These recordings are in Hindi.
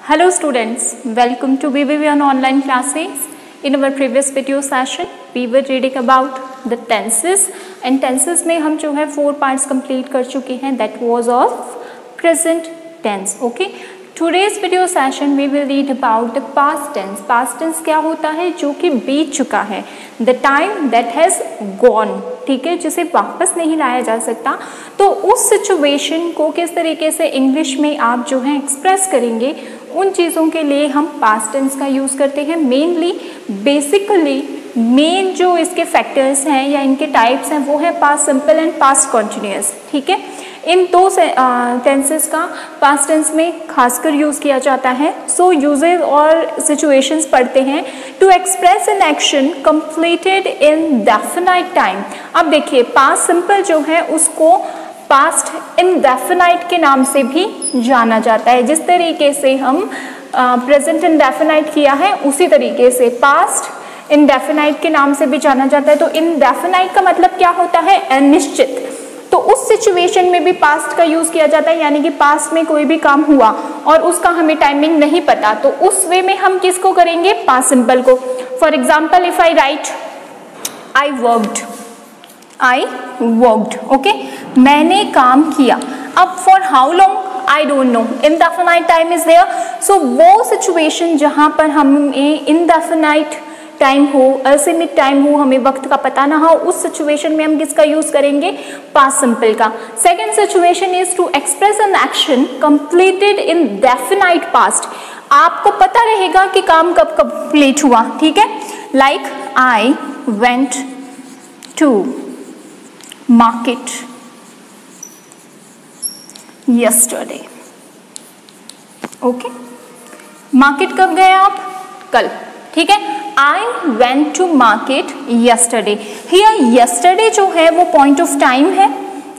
Hello students, welcome to BBVN online classes. In our previous video session, we were reading about the tenses and tenses में हम जो है 4 parts complete कर चुके हैं. That was of present tense. Okay. Today's video session we will read about the past tense. Past tense क्या होता है? जो कि बीत चुका है. The time that has gone. ठीक है, जिसे वापस नहीं लाया जा सकता. तो उस सिचुएशन को किस तरीके से इंग्लिश में आप जो है एक्सप्रेस करेंगे, उन चीज़ों के लिए हम पास्ट टेंस का यूज़ करते हैं. मेनली बेसिकली मेन जो इसके फैक्टर्स हैं या इनके टाइप्स हैं वो है past simple and past continuous. ठीक है, इन दो टेंसेस का पास्ट टेंस में खासकर यूज़ किया जाता है. सो यूजेज और सिचुएशंस पढ़ते हैं. To express an action completed in definite time. अब देखिए पास्ट सिंपल जो है उसको पास्ट इंडेफिनाइट के नाम से भी जाना जाता है. जिस तरीके से हम प्रेजेंट इंडेफिनाइट किया है उसी तरीके से पास्ट इंडेफिनाइट के नाम से भी जाना जाता है. तो इंडेफिनाइट का मतलब क्या होता है? अनिश्चित. तो उस सिचुएशन में भी पास्ट का यूज किया जाता है, यानी कि पास्ट में कोई भी काम हुआ और उसका हमें टाइमिंग नहीं पता, तो उस वे में हम किसको करेंगे? पास्ट सिंपल को. For example if I write I worked. Okay, मैंने काम किया. अब for how long I don't know. Indefinite time is there. So वो सिचुएशन जहां पर हमें इनडेफिनाइट टाइम हो, असीमित टाइम हो, हमें वक्त का पता ना हो, उस सिचुएशन में हम किसका यूज करेंगे? पास्ट सिंपल का. Second situation is to express an action completed in definite past. आपको पता रहेगा कि काम कब कंप्लीट हुआ. ठीक है, like I went to market yesterday. Okay, market कब गए आप? कल. ठीक है, I went to market yesterday. Here yesterday जो है वो पॉइंट ऑफ टाइम है.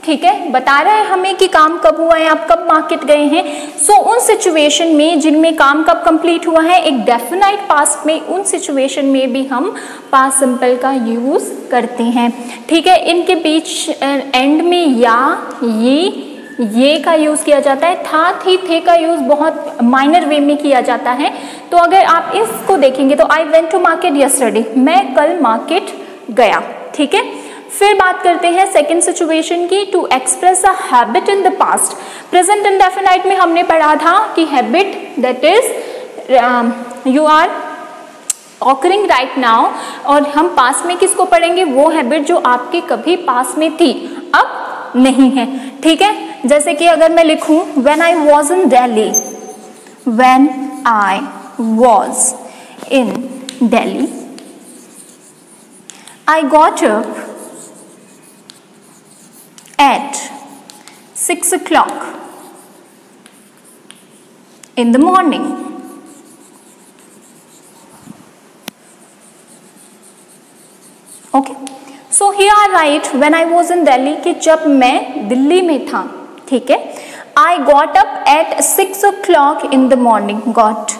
ठीक है, बता रहा है हमें कि काम कब हुआ है, आप कब मार्केट गए हैं. सो उन सिचुएशन में जिनमें काम कब कंप्लीट हुआ है एक डेफिनाइट पास्ट में, उन सिचुएशन में भी हम पास्ट सिंपल का यूज करते हैं. ठीक है, इनके बीच एंड में या ये का यूज किया जाता है. था थी थे का यूज बहुत माइनर वे में किया जाता है. तो अगर आप इसको देखेंगे तो I went to market yesterday, मैं कल मार्केट गया. ठीक है, फिर बात करते हैं सेकेंड सिचुएशन की. To express a habit in the past. Present indefinite में हमने पढ़ा था कि habit that is you are occurring right now, और हम पास्ट में किसको पढ़ेंगे? वो हैबिट जो आपके कभी पास्ट में थी अब नहीं है. ठीक है, जैसे कि अगर मैं लिखूं when I was in Delhi, when I was in Delhi I got up at 6 o'clock in the morning. Okay, so here I write when I was in Delhi कि जब मैं दिल्ली में था. ठीक है, I got up at 6 o'clock in the morning. got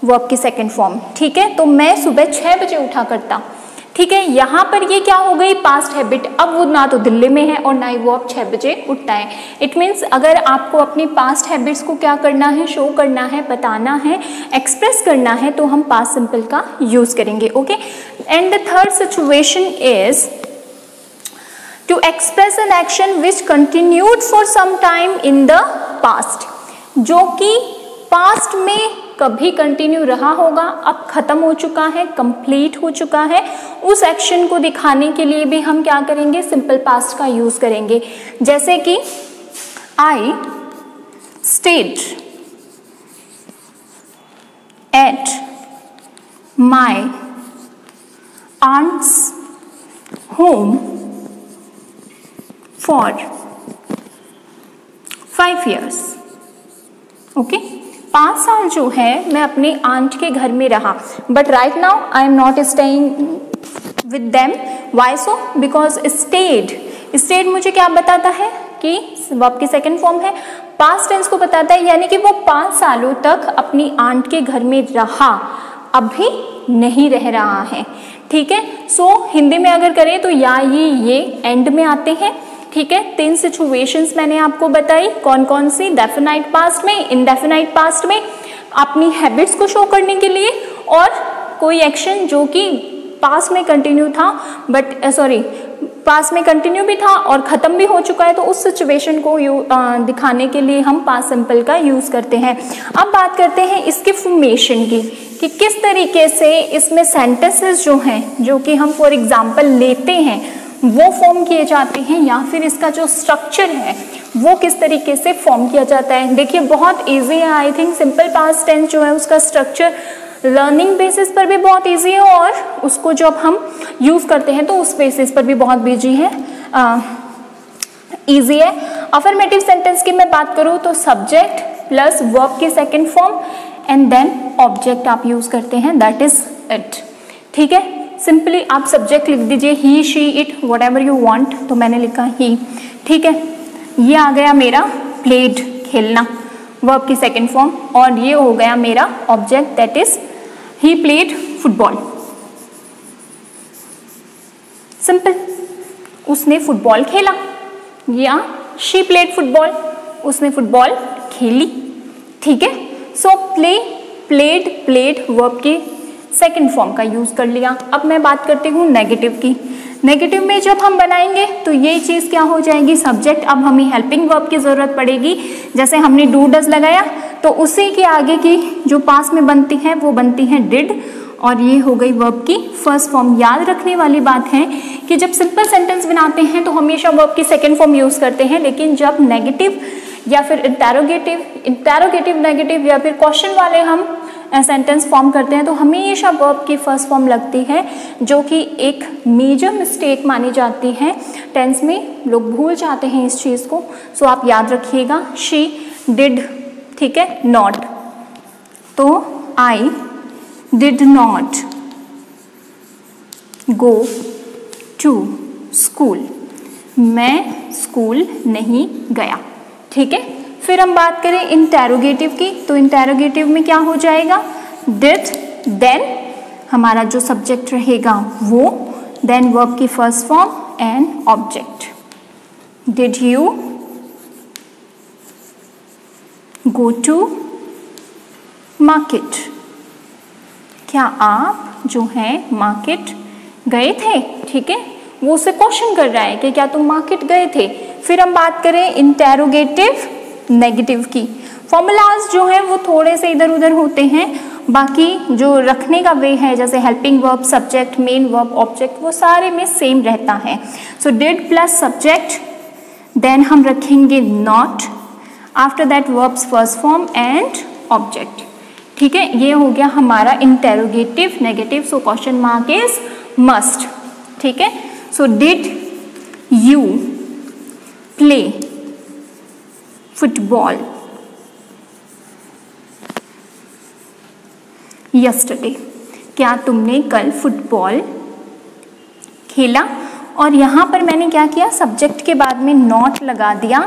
verb की सेकेंड फॉर्म. ठीक है, तो मैं सुबह 6 बजे उठा करता. ठीक है, यहाँ पर ये क्या हो गई? Past habit. अब वो ना तो दिल्ली में है और ना ही वो अब 6 बजे उठता है. इट मीन्स अगर आपको अपनी पास्ट हैबिट्स को क्या करना है? शो करना है, बताना है, एक्सप्रेस करना है, तो हम पास्ट सिंपल का यूज करेंगे. Okay, and the third situation is to express an action which continued for some time in the past. जो कि पास्ट में कभी कंटिन्यू रहा होगा, अब खत्म हो चुका है, कंप्लीट हो चुका है, उस एक्शन को दिखाने के लिए भी हम क्या करेंगे? सिंपल पास्ट का यूज करेंगे. जैसे कि I stayed at my aunt's home for 5 years. Okay, 5 साल जो है मैं अपने आंट के घर में रहा. But right now I am not staying with them. Why so? Because stayed मुझे क्या बताता है कि वर्ब की सेकेंड फॉर्म है, पास्ट टेंस को बताता है, यानी कि वो 5 सालों तक अपनी आंट के घर में रहा, अभी नहीं रह रहा है. ठीक है, सो हिंदी में अगर करें तो या ये एंड में आते हैं. ठीक है, 3 सिचुएशंस मैंने आपको बताई. कौन कौन सी? डेफिनाइट पास्ट में, इनडेफिनाइट पास्ट में, अपनी हैबिट्स को शो करने के लिए, और कोई एक्शन जो कि पास में कंटिन्यू था पास में कंटिन्यू भी था और ख़त्म भी हो चुका है, तो उस सिचुएशन को दिखाने के लिए हम पास्ट सिंपल का यूज़ करते हैं। अब बात करते हैं इसके फॉर्मेशन की, कि किस तरीके से इसमें सेंटेंसेस जो हैं, जो कि हम फॉर एग्जांपल लेते हैं, वो फॉर्म किए जाते हैं, या फिर इसका जो स्ट्रक्चर है वो किस तरीके से फॉर्म किया जाता है। देखिए बहुत ईजी है, I think simple past tense जो है उसका स्ट्रक्चर लर्निंग बेसिस पर भी बहुत इजी है, और उसको जब हम यूज़ करते हैं तो उस बेसिस पर भी बहुत इजी है। अफर्मेटिव सेंटेंस की मैं बात करूँ तो सब्जेक्ट प्लस वर्ब की second form and then object आप यूज़ करते हैं, दैट इज इट। ठीक है, सिंपली आप सब्जेक्ट लिख दीजिए he, she, it, whatever you want, तो मैंने लिखा ही। ठीक है, ये आ गया मेरा प्लेड, खेलना, वर्ब की सेकेंड फॉर्म, और ये हो गया मेरा object, that is he played football. Simple, उसने फुटबॉल खेला, या शी प्लेड फुटबॉल, उसने फुटबॉल खेली। ठीक है, so play, played, played verb की सेकेंड फॉर्म का यूज कर लिया। अब मैं बात करती हूँ नेगेटिव की। नेगेटिव में जब हम बनाएंगे तो ये चीज़ क्या हो जाएगी, सब्जेक्ट, अब हमें हेल्पिंग वर्ब की ज़रूरत पड़ेगी। जैसे हमने डू डज लगाया तो उसी के आगे की जो पास में बनती है वो बनती है डिड, और ये हो गई वर्ब की फर्स्ट फॉर्म। याद रखने वाली बात है कि जब सिंपल सेंटेंस बनाते हैं तो हमेशा वर्ब की सेकेंड फॉर्म यूज़ करते हैं, लेकिन जब नेगेटिव या फिर इंटैरोगेटिव नेगेटिव या फिर क्वेश्चन वाले हम सेंटेंस फॉर्म करते हैं तो हमेशा वर्ब की फर्स्ट फॉर्म लगती है, जो कि एक मेजर मिस्टेक मानी जाती है टेंस में, लोग भूल जाते हैं इस चीज़ को। सो आप याद रखिएगा, शी डिड, ठीक है, नॉट, तो I did not go to school, मैं स्कूल नहीं गया। ठीक है, फिर हम बात करें इंटैरोगेटिव की, तो इंटैरोगेटिव में क्या हो जाएगा, डिड, देन हमारा जो सब्जेक्ट रहेगा वो, देन वर्ब की first form and object. Did you go to market, क्या आप जो है मार्केट गए थे। ठीक है, वो उसे क्वेश्चन कर रहा है कि क्या तुम मार्केट गए थे। फिर हम बात करें इंटैरोगेटिव नेगेटिव की, फॉर्मूलाज जो है वो थोड़े से इधर उधर होते हैं, बाकी जो रखने का वे है, जैसे helping verb, subject, main verb, object, वो सारे में सेम रहता है। So did plus subject, then हम रखेंगे not, after that verbs first form and object. ठीक है, ये हो गया हमारा interrogative negative, so question mark is must. ठीक है, so did you play football yesterday, क्या तुमने कल फुटबॉल खेला। और यहाँ पर मैंने क्या किया, सब्जेक्ट के बाद में नॉट लगा दिया,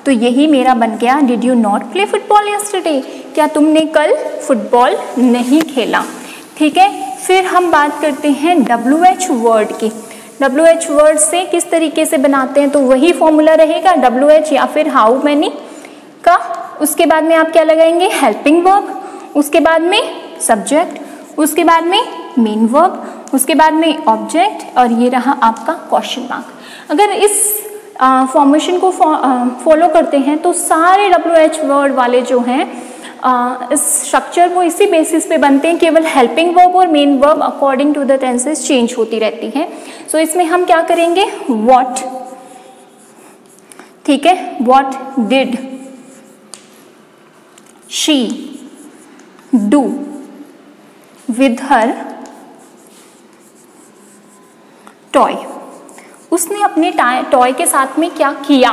तो यही मेरा बन गया, did you not play football yesterday, क्या तुमने कल फुटबॉल नहीं खेला। ठीक है, फिर हम बात करते हैं WH वर्ड की। WH वर्ड से किस तरीके से बनाते हैं, तो वही फॉर्मूला रहेगा, WH या फिर हाउ मैनी का, उसके बाद में आप क्या लगाएंगे, हेल्पिंग वर्ब, उसके बाद में सब्जेक्ट, उसके बाद में मेन वर्ब, उसके बाद में ऑब्जेक्ट, और ये रहा आपका क्वेश्चन मार्क। अगर इस फॉर्मेशन को फॉलो करते हैं तो सारे WH वर्ड वाले जो हैं इस स्ट्रक्चर वो इसी बेसिस पे बनते हैं, केवल हेल्पिंग वर्ब और main verb according to the tenses change होती रहती हैं। सो इसमें हम क्या करेंगे, व्हाट, ठीक है, what did she do with her toy, उसने अपने टॉय के साथ में क्या किया,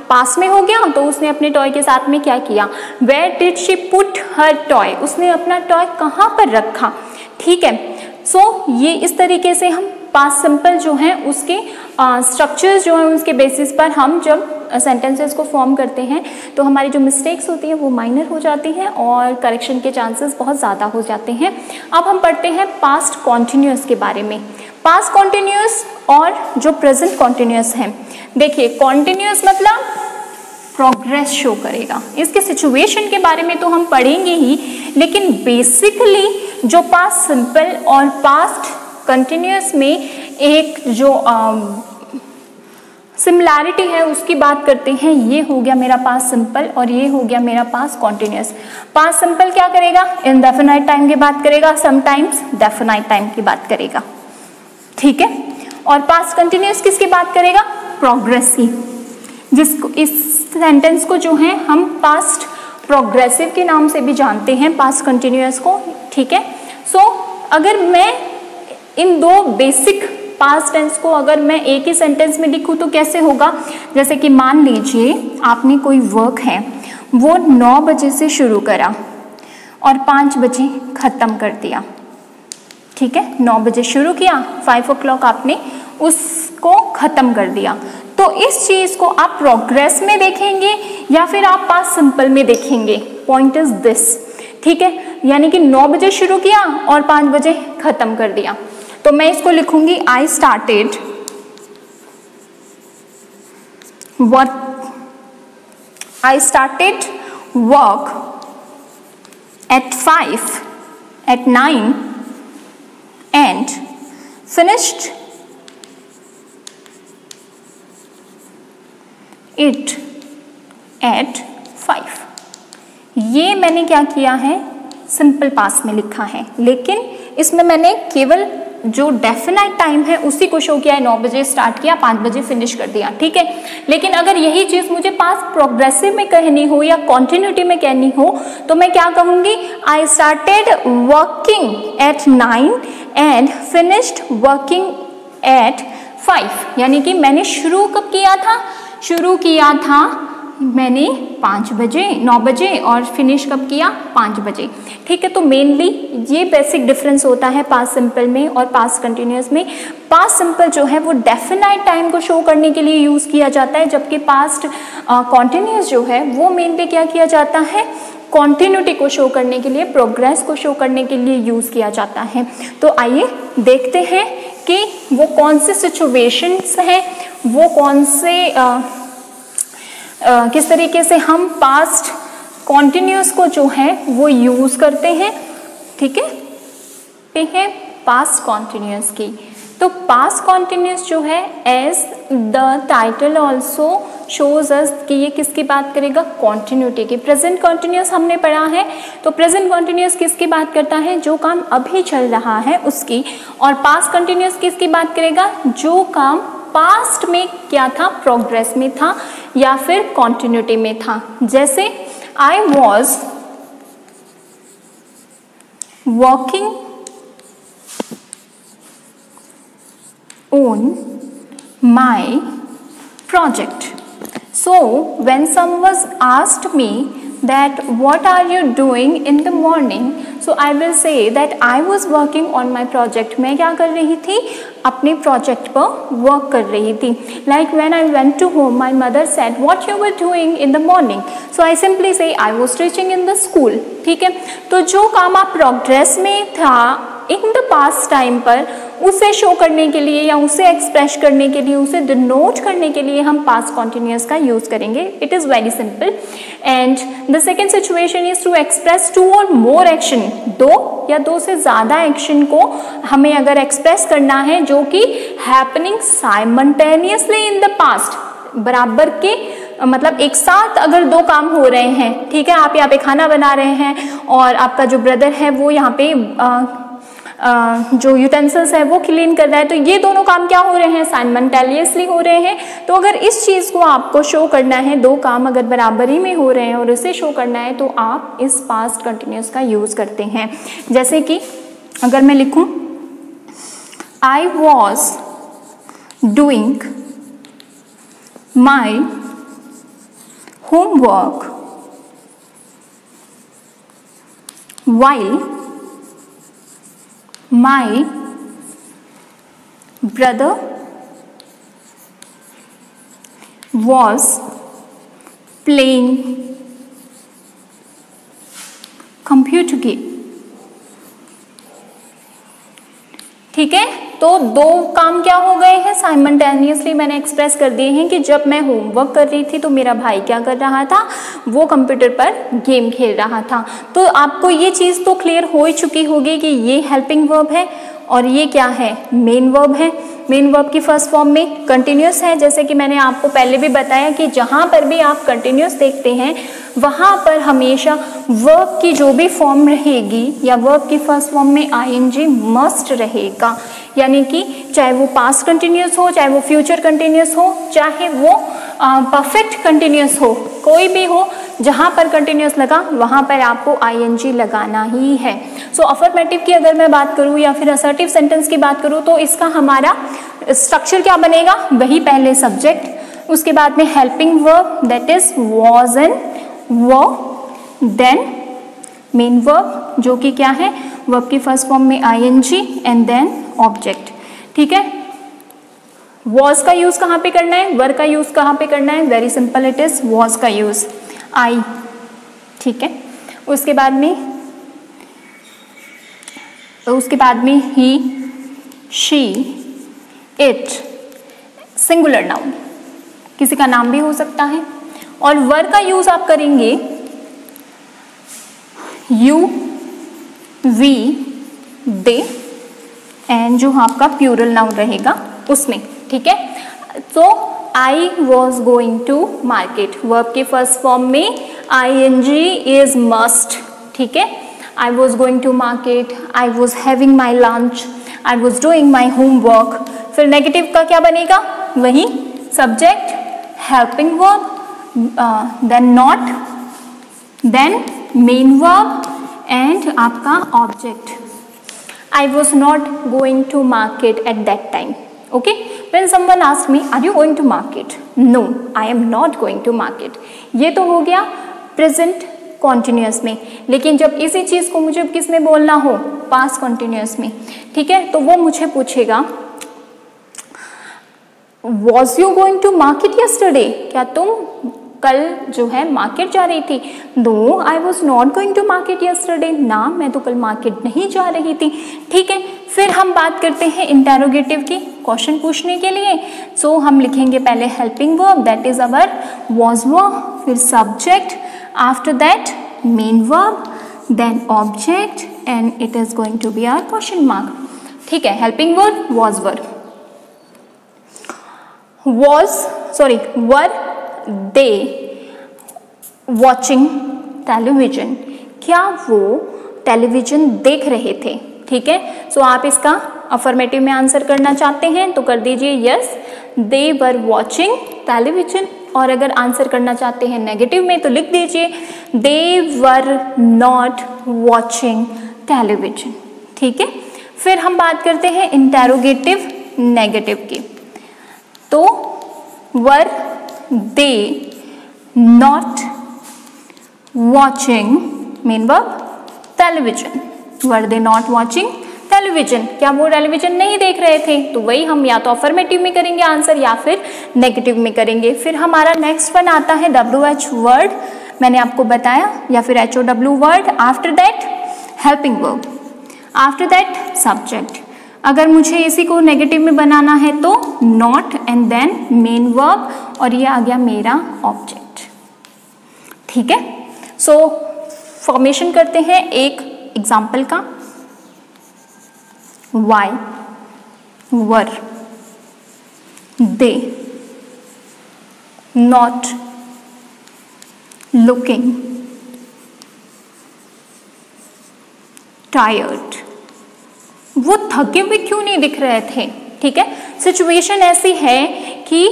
पास में हो गया तो उसने अपने टॉय के साथ में क्या किया। Where did she put her toy, उसने अपना टॉय कहाँ पर रखा। ठीक है, सो ये इस तरीके से हम पास्ट सिंपल जो हैं उसके स्ट्रक्चर्स जो हैं उसके बेसिस पर हम जब सेंटेंसेस को फॉर्म करते हैं तो हमारी जो मिस्टेक्स होती हैं वो माइनर हो जाती हैं और करेक्शन के चांसेस बहुत ज़्यादा हो जाते हैं। अब हम पढ़ते हैं पास्ट कॉन्टिन्यूस के बारे में। पास्ट कॉन्टिन्यूस और जो प्रेजेंट कॉन्टिन्यूस है, देखिए कॉन्टिन्यूस मतलब प्रोग्रेस शो करेगा। इसके सिचुएशन के बारे में तो हम पढ़ेंगे ही, लेकिन बेसिकली जो पास्ट सिंपल और पास्ट कंटिन्यूअस में एक जो सिमिलैरिटी है उसकी बात करते हैं। ये हो गया मेरा पास्ट सिंपल और ये हो गया मेरा पास्ट कॉन्टिन्यूअस। पास्ट सिंपल क्या करेगा, इनडेफिनाइट टाइम की बात करेगा, समटाइम्स डेफिनाइट टाइम की बात करेगा, ठीक है। और पास्ट कंटिन्यूअस किसकी बात करेगा, प्रोग्रेस की, जिसको इस सेंटेंस को जो है हम पास्ट प्रोग्रेसिव के नाम से भी जानते हैं, पास्ट कंटिन्यूअस को, ठीक है। सो अगर मैं इन दो बेसिक पास्ट टेंस को अगर मैं एक ही सेंटेंस में लिखूं तो कैसे होगा, जैसे कि मान लीजिए आपने कोई वर्क है वो 9 बजे से शुरू करा और 5 बजे ख़त्म कर दिया, ठीक है। 9 बजे शुरू किया, 5 o'clock आपने उसको ख़त्म कर दिया। तो इस चीज़ को आप प्रोग्रेस में देखेंगे या फिर आप पास्ट सिंपल में देखेंगे, पॉइंट इज दिस, ठीक है। यानी कि 9 बजे शुरू किया और 5 बजे ख़त्म कर दिया, तो मैं इसको लिखूंगी I started work at 5 at 9 and finished it at 5। ये मैंने क्या किया है, सिंपल पास्ट में लिखा है, लेकिन इसमें मैंने केवल जो डेफिनाइट टाइम है उसी को शो किया है। 9 बजे स्टार्ट किया, 5 बजे फिनिश कर दिया, ठीक है। लेकिन अगर यही चीज़ मुझे पास्ट प्रोग्रेसिव में कहनी हो या कॉन्टिन्यूटी में कहनी हो तो मैं क्या कहूँगी, I started working at 9 and finished working at 5। यानी कि मैंने शुरू कब किया था, शुरू किया था मैंने 5 बजे, 9 बजे, और फिनिश कब किया, 5 बजे, ठीक है। तो मेनली ये बेसिक डिफरेंस होता है पास्ट सिंपल में और पास्ट कंटिन्यूअस में। पास्ट सिंपल जो है वो डेफिनाइट टाइम को शो करने के लिए यूज़ किया जाता है, जबकि पास्ट कॉन्टिन्यूअस जो है वो मेनली क्या किया जाता है, कॉन्टिन्यूटी को शो करने के लिए, प्रोग्रेस को शो करने के लिए यूज़ किया जाता है। तो आइए देखते हैं कि वो कौन से सिचुएशंस हैं, वो कौन से किस तरीके से हम पास्ट कॉन्टिन्यूअस को जो है वो यूज़ करते हैं, ठीक है। पास्ट कॉन्टिन्यूअस की, तो पास्ट कॉन्टिन्यूअस जो है as the title also shows us कि ये किसकी बात करेगा, कॉन्टिन्यूटी की। प्रेजेंट कॉन्टिन्यूअस हमने पढ़ा है, तो प्रेजेंट कॉन्टिन्यूअस किसकी बात करता है, जो काम अभी चल रहा है उसकी। और पास्ट कॉन्टिन्यूअस किसकी बात करेगा, जो काम पास्ट में क्या था, प्रोग्रेस में था या फिर कॉन्टिन्यूटी में था। जैसे I was working on my project, so when someone asked me that what are you doing in the morning, so I will say that I was working on my project। मैं क्या कर रही थी, अपने प्रोजेक्ट पर वर्क कर रही थी। Like when I went to home, my mother said what you were doing in the morning, so I simply say I was teaching in the school, ठीक है। तो जो काम आप प्रोग्रेस में था इन द पास्ट टाइम पर, उसे शो करने के लिए या उसे एक्सप्रेस करने के लिए, उसे डिनोट करने के लिए हम पास्ट कॉन्टिन्यूअस का यूज़ करेंगे। It is very simple. And the second situation is to express 2 और मोर एक्शन, 2 या 2 से ज़्यादा एक्शन को हमें अगर एक्सप्रेस करना है जो कि happening simultaneously in the past, बराबर के मतलब एक साथ अगर 2 काम हो रहे हैं, ठीक है। आप यहाँ पे खाना बना रहे हैं और आपका जो ब्रदर है वो यहाँ पे जो यूटेंसिल्स है वो क्लीन कर रहा है, तो ये दोनों काम क्या हो रहे हैं, साइमल्टेनियसली हो रहे हैं। तो अगर इस चीज़ को आपको शो करना है, 2 काम अगर बराबरी में हो रहे हैं और इसे शो करना है, तो आप इस पास्ट कंटिन्यूअस का यूज़ करते हैं। जैसे कि अगर मैं लिखूं आई was doing my homework while my brother was playing computer game। ठीक है, तो दो काम क्या हो गए हैं, साइमल्टेनियसली मैंने एक्सप्रेस कर दिए हैं कि जब मैं होमवर्क कर रही थी तो मेरा भाई क्या कर रहा था, वो कंप्यूटर पर गेम खेल रहा था। तो आपको ये चीज़ तो क्लियर हो ही चुकी होगी कि ये हेल्पिंग वर्ब है और ये क्या है, मेन वर्ब है। मेन वर्ब की फर्स्ट फॉर्म में कंटिन्यूस है, जैसे कि मैंने आपको पहले भी बताया कि जहाँ पर भी आप कंटिन्यूस देखते हैं वहाँ पर हमेशा वर्ब की जो भी फॉर्म रहेगी या वर्ब की फर्स्ट फॉर्म में आईएनजी मस्ट रहेगा, यानी कि चाहे वो पास्ट कंटिन्यूस हो, चाहे वो फ्यूचर कंटिन्यूस हो, चाहे वो परफेक्ट कंटिन्यूस हो, कोई भी हो, जहाँ पर कंटिन्यूस लगा वहाँ पर आपको आईएनजी लगाना ही है। सो अफर्मेटिव की अगर मैं बात करूँ या फिर असर्टिव सेंटेंस की बात करूँ तो इसका हमारा स्ट्रक्चर क्या बनेगा, वही पहले सब्जेक्ट, उसके बाद में helping verb that is was and वो, देन मेन वर्ब जो कि क्या है, वर्ब की फर्स्ट फॉर्म में आईएनजी एंड देन ऑब्जेक्ट। ठीक है, वॉज का यूज कहाँ पे करना है, वर का यूज कहाँ पे करना है, very simple, it is was का यूज, आई। ठीक है, उसके बाद में ही, शी, इट, सिंगुलर नाउन, किसी का नाम भी हो सकता है। और वर का यूज आप करेंगे यू, वी, दे एंड जो आपका प्लूरल नाउन रहेगा उसमें। ठीक है, तो I was going to market, verb के फर्स्ट फॉर्म में आईएनजी इज मस्ट। ठीक है, I was going to market, I was having my lunch, I was doing my homework. फिर नेगेटिव का क्या बनेगा, वही subject, helping verb, then not, then main verb and आपका object. I was not going to market at that time. Okay, when someone asked me, are you going to market? No, I am not going to market. ये तो हो गया प्रेजेंट कॉन्टिन्यूस में, लेकिन जब इसी चीज़ को मुझे किस में बोलना हो, पास्ट कॉन्टिन्यूस में। ठीक है, तो वो मुझे पूछेगा Was you going to market yesterday? क्या तुम कल जो है मार्केट जा रही थी? No, I was not going to market yesterday, ना मैं तो कल मार्केट नहीं जा रही थी। ठीक है, फिर हम बात करते हैं इंटेरोगेटिव की, क्वेश्चन पूछने के लिए। सो हम लिखेंगे पहले helping verb that is our was verb, फिर subject, after that main verb, then object and it is going to be our question mark. ठीक है, helping verb was verb, were they watching television, क्या वो टेलीविजन देख रहे थे? ठीक है, सो आप इसका अफर्मेटिव में आंसर करना चाहते हैं तो कर दीजिए yes, they were watching television. और अगर आंसर करना चाहते हैं नेगेटिव में तो लिख दीजिए दे वर नॉट वॉचिंग टेलीविजन। ठीक है, फिर हम बात करते हैं इंटेरोगेटिव नेगेटिव की। तो were they not watching main verb television, were they not watching television, क्या वो टेलीविजन नहीं देख रहे थे? तो वही हम या तो अफर्मेटिव में करेंगे आंसर या फिर नेगेटिव में करेंगे। फिर हमारा नेक्स्ट वन आता है WH वर्ड, मैंने आपको बताया, या फिर HOW word, after that helping verb, after that subject. अगर मुझे इसी को नेगेटिव में बनाना है तो not and then main verb, और ये आ गया मेरा ऑब्जेक्ट। ठीक है, सो फॉर्मेशन करते हैं एक एग्जाम्पल का। Why, were, they not looking tired, वो थके हुए क्यों नहीं दिख रहे थे? ठीक है, सिचुएशन ऐसी है कि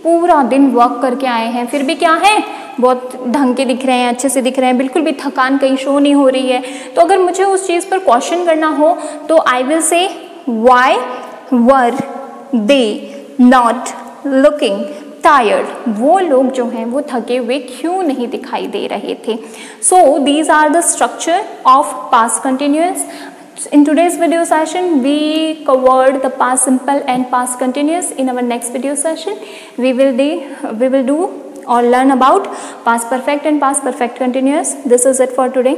पूरा दिन वर्क करके आए हैं, फिर भी क्या है, बहुत ढंग के दिख रहे हैं, अच्छे से दिख रहे हैं, बिल्कुल भी थकान कहीं शो नहीं हो रही है। तो अगर मुझे उस चीज़ पर क्वेश्चन करना हो तो I will say Y were they not looking tired, वो लोग जो हैं वो थके हुए क्यों नहीं दिखाई दे रहे थे? So these are the structure of past continuous. In today's video session, we covered the past simple and past continuous. In our next video session, we will do or learn about past perfect and past perfect continuous. This is it for today.